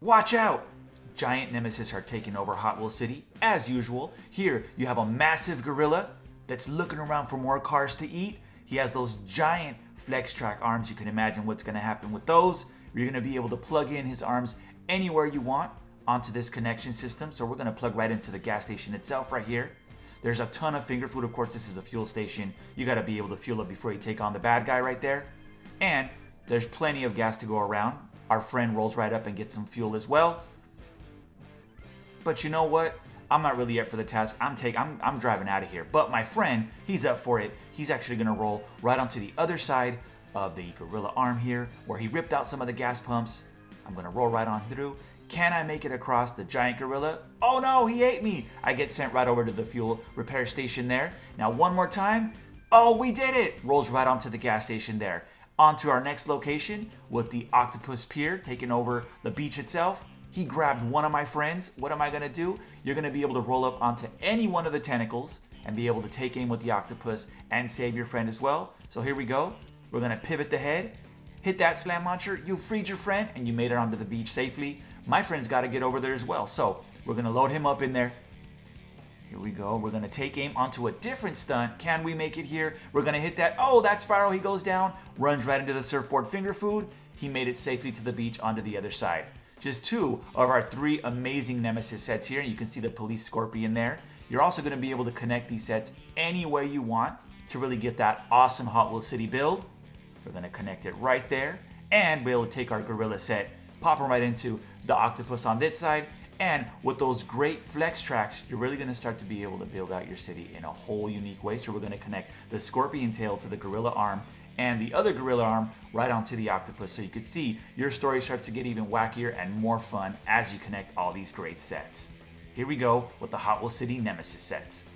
Watch out! Giant Nemesis are taking over Hot Wheels City, as usual. Here, you have a massive gorilla that's looking around for more cars to eat. He has those giant flex track arms. You can imagine what's going to happen with those. You're going to be able to plug in his arms anywhere you want onto this connection system. So we're going to plug right into the gas station itself right here. There's a ton of finger food. Of course, this is a fuel station. You got to be able to fuel up before you take on the bad guy right there. And there's plenty of gas to go around. Our friend rolls right up and gets some fuel as well. But you know what? I'm not really up for the task. I'm driving out of here. But my friend, he's up for it. He's actually gonna roll right onto the other side of the gorilla arm here, where he ripped out some of the gas pumps. I'm gonna roll right on through. Can I make it across the giant gorilla? Oh no, he ate me. I get sent right over to the fuel repair station there. Now one more time. Oh, we did it. Rolls right onto the gas station there. On to our next location with the octopus pier taking over the beach itself. He grabbed one of my friends. What am I gonna do? You're gonna be able to roll up onto any one of the tentacles and be able to take aim with the octopus and save your friend as well. So here we go. We're gonna pivot the head, hit that slam launcher, you freed your friend, and you made it onto the beach safely. My friend's gotta get over there as well. So we're gonna load him up in there. Here we go. We're gonna take aim onto a different stunt. Can we make it here? We're gonna hit that. Oh, that spiral, he goes down, runs right into the surfboard finger food. He made it safely to the beach onto the other side. Just two of our three amazing Nemesis sets here. You can see the police scorpion there. You're also going to be able to connect these sets any way you want to really get that awesome Hot Wheels City build. We're going to connect it right there and be able to take our gorilla set, pop them right into the octopus on this side. And with those great flex tracks, you're really going to start to be able to build out your city in a whole unique way. So we're going to connect the scorpion tail to the gorilla arm and the other gorilla arm right onto the octopus. So you can see your story starts to get even wackier and more fun as you connect all these great sets. Here we go with the Hot Wheels City Nemesis sets.